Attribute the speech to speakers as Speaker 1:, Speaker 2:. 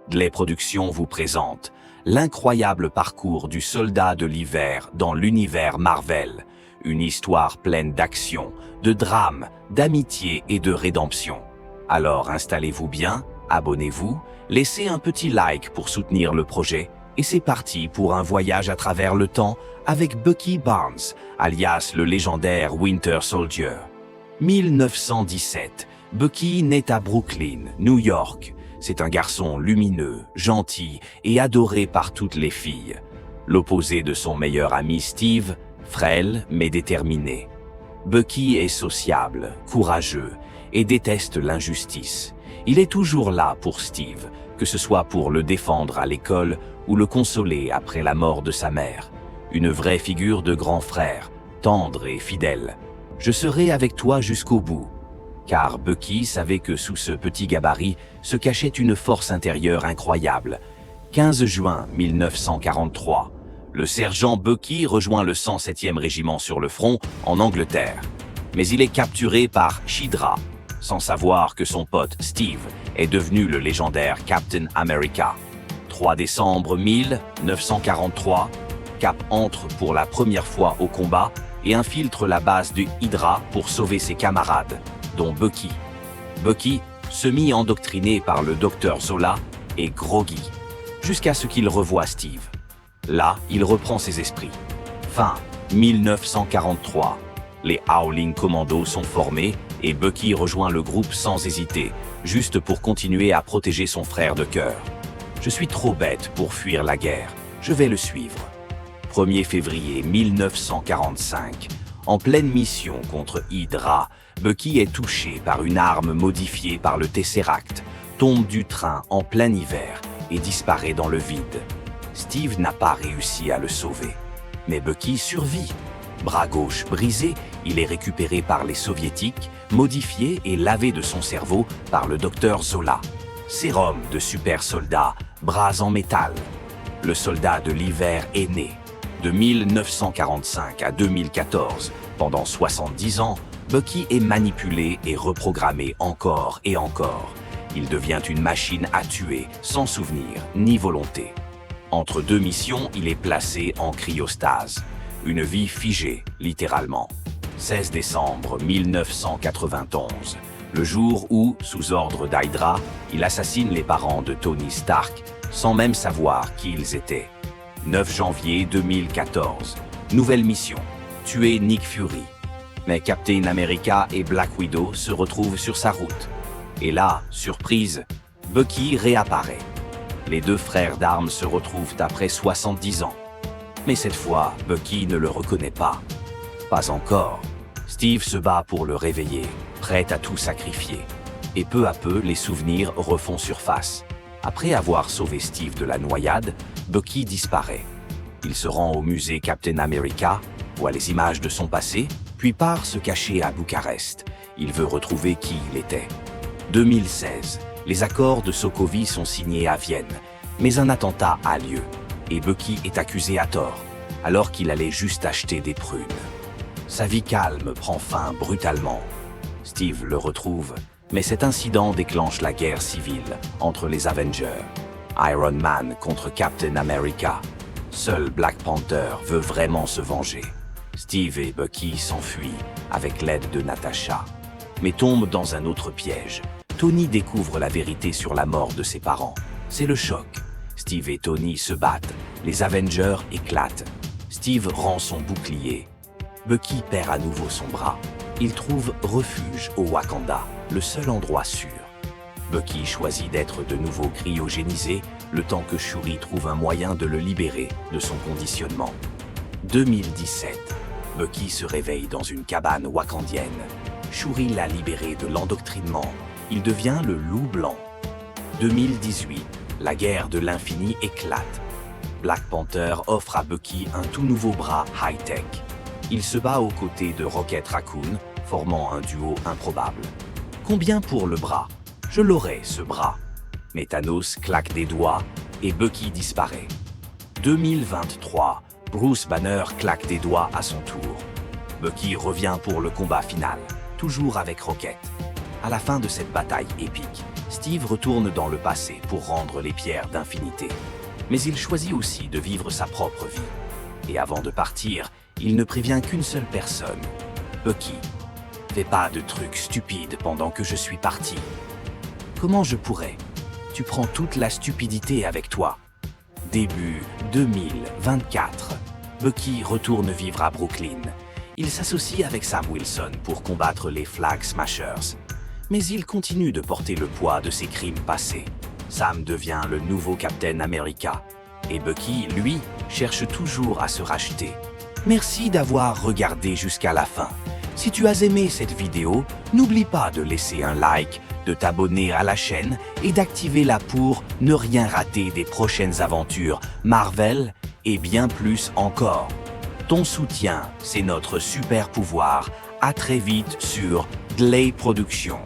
Speaker 1: Dley Productions vous présente l'incroyable parcours du soldat de l'hiver dans l'univers Marvel. Une histoire pleine d'action, de drame, d'amitié et de rédemption. Alors installez-vous bien, abonnez-vous, laissez un petit like pour soutenir le projet, et c'est parti pour un voyage à travers le temps avec Bucky Barnes, alias le légendaire Winter Soldier. 1917, Bucky naît à Brooklyn, New York. C'est un garçon lumineux, gentil et adoré par toutes les filles. L'opposé de son meilleur ami Steve, frêle mais déterminé. Bucky est sociable, courageux et déteste l'injustice. Il est toujours là pour Steve, que ce soit pour le défendre à l'école ou le consoler après la mort de sa mère. Une vraie figure de grand frère, tendre et fidèle. Je serai avec toi jusqu'au bout. Car Bucky savait que sous ce petit gabarit se cachait une force intérieure incroyable. 15 juin 1943, le sergent Bucky rejoint le 107e régiment sur le front en Angleterre. Mais il est capturé par Hydra, sans savoir que son pote Steve est devenu le légendaire Captain America. 3 décembre 1943, Cap entre pour la première fois au combat et infiltre la base de Hydra pour sauver ses camarades, dont Bucky. Bucky, semi-endoctriné par le docteur Zola, est groggy, jusqu'à ce qu'il revoie Steve. Là, il reprend ses esprits. Fin 1943. Les Howling Commandos sont formés et Bucky rejoint le groupe sans hésiter, juste pour continuer à protéger son frère de cœur. Je suis trop bête pour fuir la guerre, je vais le suivre. 1er février 1945, en pleine mission contre Hydra, Bucky est touché par une arme modifiée par le Tesseract, tombe du train en plein hiver et disparaît dans le vide. Steve n'a pas réussi à le sauver, mais Bucky survit. Bras gauche brisé, il est récupéré par les soviétiques, modifié et lavé de son cerveau par le docteur Zola. Sérum de super soldat, bras en métal. Le soldat de l'hiver est né. De 1945 à 2014, pendant 70 ans, Bucky est manipulé et reprogrammé encore et encore. Il devient une machine à tuer, sans souvenir ni volonté. Entre deux missions, il est placé en cryostase. Une vie figée, littéralement. 16 décembre 1991, le jour où, sous ordre d'Hydra, il assassine les parents de Tony Stark, sans même savoir qui ils étaient. 9 janvier 2014, nouvelle mission, tuer Nick Fury. Mais Captain America et Black Widow se retrouvent sur sa route. Et là, surprise, Bucky réapparaît. Les deux frères d'armes se retrouvent après 70 ans. Mais cette fois, Bucky ne le reconnaît pas. Pas encore. Steve se bat pour le réveiller, prêt à tout sacrifier. Et peu à peu, les souvenirs refont surface. Après avoir sauvé Steve de la noyade, Bucky disparaît. Il se rend au musée Captain America, voit les images de son passé, puis part se cacher à Bucarest. Il veut retrouver qui il était. 2016, les accords de Sokovie sont signés à Vienne, mais un attentat a lieu, et Bucky est accusé à tort, alors qu'il allait juste acheter des prunes. Sa vie calme prend fin brutalement. Steve le retrouve, mais cet incident déclenche la guerre civile entre les Avengers. Iron Man contre Captain America. Seul Black Panther veut vraiment se venger. Steve et Bucky s'enfuient avec l'aide de Natasha, mais tombent dans un autre piège. Tony découvre la vérité sur la mort de ses parents. C'est le choc. Steve et Tony se battent. Les Avengers éclatent. Steve rend son bouclier. Bucky perd à nouveau son bras. Il trouve refuge au Wakanda, le seul endroit sûr. Bucky choisit d'être de nouveau cryogénisé, le temps que Shuri trouve un moyen de le libérer de son conditionnement. 2017. Bucky se réveille dans une cabane wakandienne. Shuri l'a libéré de l'endoctrinement. Il devient le loup blanc. 2018. La guerre de l'infini éclate. Black Panther offre à Bucky un tout nouveau bras high-tech. Il se bat aux côtés de Rocket Raccoon, formant un duo improbable. Combien pour le bras? Je l'aurai, ce bras. Mais Thanos claque des doigts et Bucky disparaît. 2023. Bruce Banner claque des doigts à son tour. Bucky revient pour le combat final, toujours avec Rocket. À la fin de cette bataille épique, Steve retourne dans le passé pour rendre les pierres d'infinité. Mais il choisit aussi de vivre sa propre vie. Et avant de partir, il ne prévient qu'une seule personne. Bucky, fais pas de trucs stupides pendant que je suis parti. Comment je pourrais? Tu prends toute la stupidité avec toi. Début 2024, Bucky retourne vivre à Brooklyn. Il s'associe avec Sam Wilson pour combattre les Flag Smashers. Mais il continue de porter le poids de ses crimes passés. Sam devient le nouveau Captain America. Et Bucky, lui, cherche toujours à se racheter. Merci d'avoir regardé jusqu'à la fin. Si tu as aimé cette vidéo, n'oublie pas de laisser un like, de t'abonner à la chaîne et d'activer la pour ne rien rater des prochaines aventures Marvel et bien plus encore. Ton soutien, c'est notre super pouvoir. À très vite sur Glay Productions.